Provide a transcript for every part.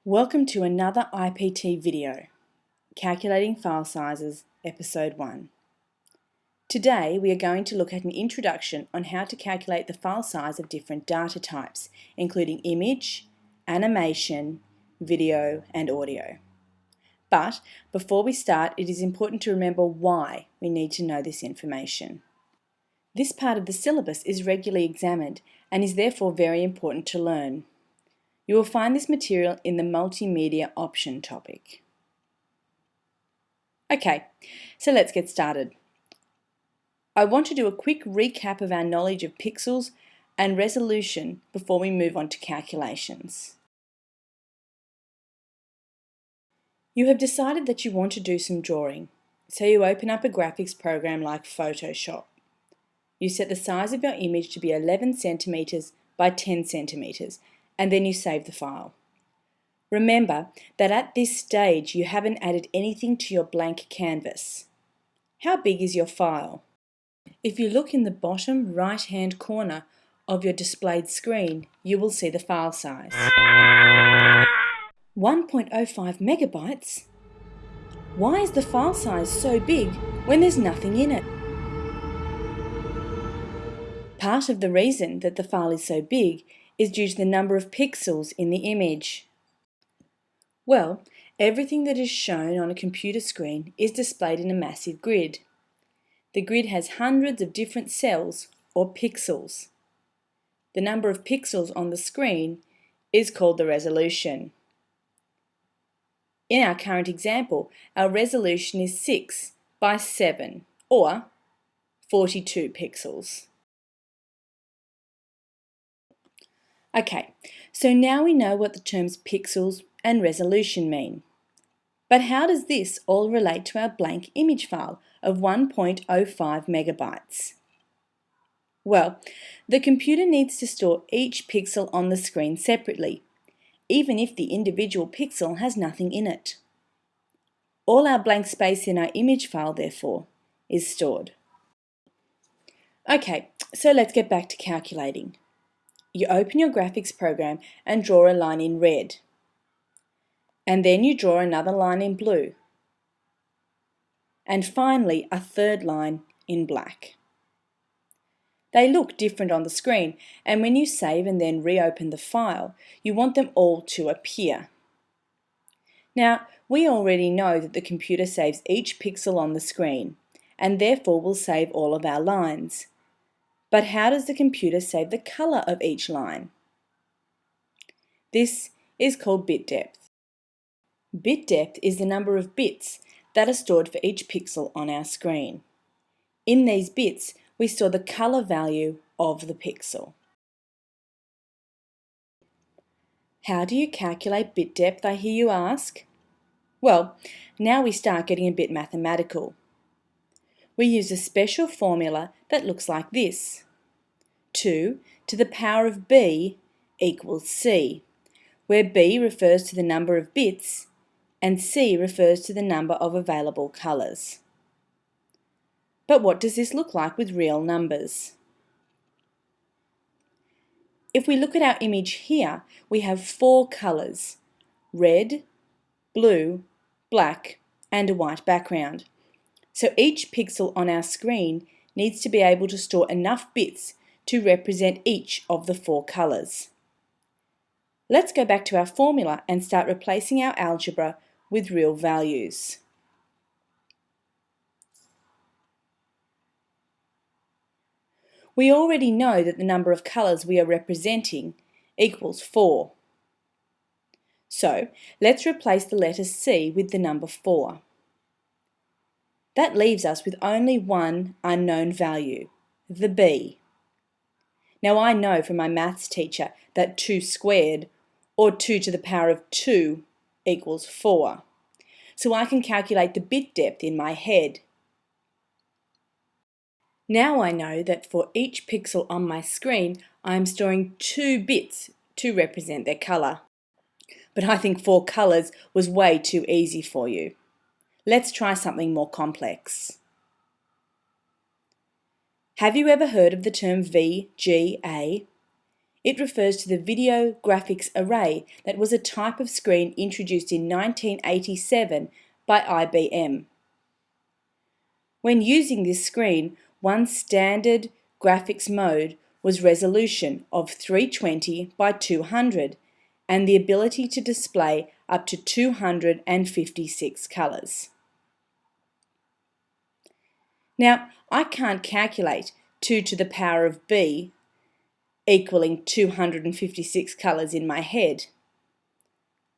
Welcome to another IPT video, Calculating File Sizes, Episode 1. Today we are going to look at an introduction on how to calculate the file size of different data types, including image, animation, video and audio. But before we start, it is important to remember why we need to know this information. This part of the syllabus is regularly examined and is therefore very important to learn. You will find this material in the Multimedia option topic. Okay, so let's get started. I want to do a quick recap of our knowledge of pixels and resolution before we move on to calculations. You have decided that you want to do some drawing, so you open up a graphics program like Photoshop. You set the size of your image to be 11 centimeters by 10 centimeters, and then you save the file. Remember that at this stage you haven't added anything to your blank canvas. How big is your file? If you look in the bottom right-hand corner of your displayed screen, you will see the file size. 1.05 megabytes? Why is the file size so big when there's nothing in it? Part of the reason that the file is so big is due to the number of pixels in the image. Well, everything that is shown on a computer screen is displayed in a massive grid. The grid has hundreds of different cells, or pixels. The number of pixels on the screen is called the resolution. In our current example, our resolution is 6 by 7, or 42 pixels. Okay, so now we know what the terms pixels and resolution mean. But how does this all relate to our blank image file of 1.05 megabytes? Well, the computer needs to store each pixel on the screen separately, even if the individual pixel has nothing in it. All our blank space in our image file, therefore, is stored. Okay, so let's get back to calculating. You open your graphics program and draw a line in red. And then you draw another line in blue. And finally, a third line in black. They look different on the screen, and when you save and then reopen the file, you want them all to appear. Now, we already know that the computer saves each pixel on the screen, and therefore will save all of our lines. But how does the computer save the color of each line? This is called bit depth. Bit depth is the number of bits that are stored for each pixel on our screen. In these bits, we store the color value of the pixel. How do you calculate bit depth, I hear you ask? Well, now we start getting a bit mathematical. We use a special formula that looks like this. 2 to the power of b equals c, where b refers to the number of bits and c refers to the number of available colours. But what does this look like with real numbers? If we look at our image here, we have 4 colours: red, blue, black and a white background. So each pixel on our screen needs to be able to store enough bits to represent each of the 4 colours. Let's go back to our formula and start replacing our algebra with real values. We already know that the number of colours we are representing equals 4. So let's replace the letter C with the number 4. That leaves us with only one unknown value, the B. Now I know from my maths teacher that 2 squared, or 2 to the power of 2, equals 4. So I can calculate the bit depth in my head. Now I know that for each pixel on my screen, I am storing 2 bits to represent their colour. But I think 4 colours was way too easy for you. Let's try something more complex. Have you ever heard of the term VGA? It refers to the video graphics array that was a type of screen introduced in 1987 by IBM. When using this screen, one standard graphics mode was resolution of 320 by 200 and the ability to display up to 256 colours. Now, I can't calculate 2 to the power of b equaling 256 colours in my head.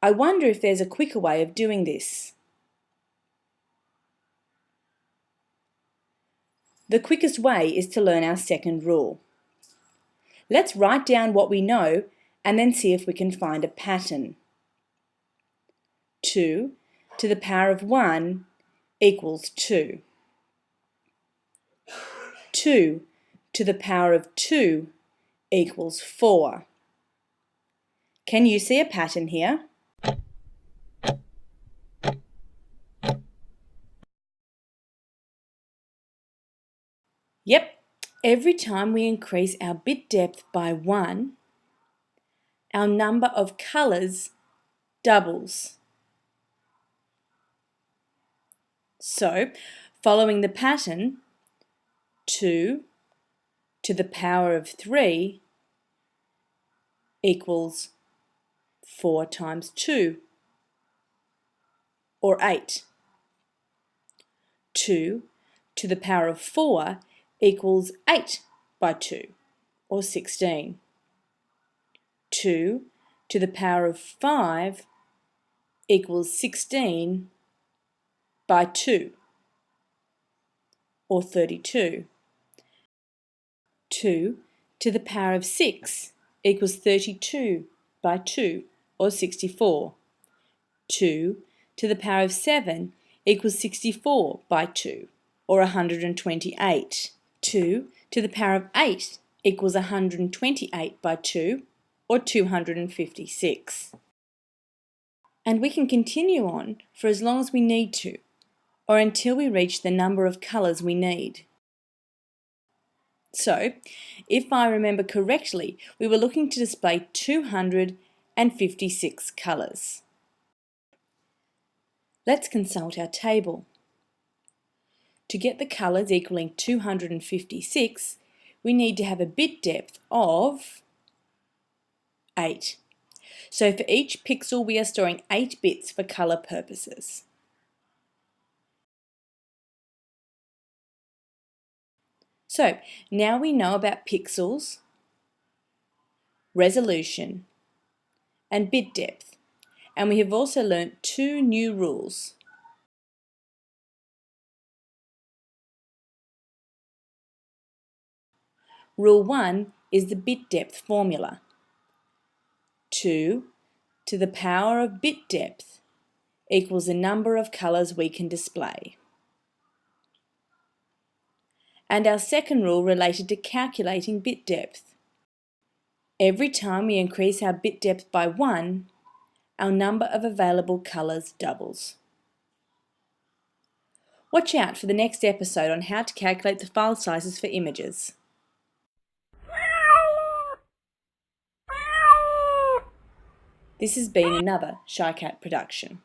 I wonder if there's a quicker way of doing this. The quickest way is to learn our second rule. Let's write down what we know and then see if we can find a pattern. 2 to the power of 1 equals 2. 2 to the power of 2 equals 4. Can you see a pattern here? Yep, every time we increase our bit depth by 1, our number of colours doubles. So, following the pattern, 2 to the power of 3 equals 4 times 2, or 8. 2 to the power of 4 equals 8 by 2, or 16. 2 to the power of 5 equals 16 by 2, or 32. 2 to the power of 6 equals 32 by 2, or 64. 2 to the power of 7 equals 64 by 2, or 128. 2 to the power of 8 equals 128 by 2, or 256. And we can continue on for as long as we need to, or until we reach the number of colours we need. So, if I remember correctly, we were looking to display 256 colours. Let's consult our table. To get the colours equaling 256, we need to have a bit depth of 8. So for each pixel we are storing 8 bits for colour purposes. So now we know about pixels, resolution and bit depth, and we have also learnt 2 new rules. Rule 1 is the bit depth formula. 2 to the power of bit depth equals the number of colours we can display. And our second rule related to calculating bit depth. Every time we increase our bit depth by 1, our number of available colours doubles. Watch out for the next episode on how to calculate the file sizes for images. This has been another Shy Cat production.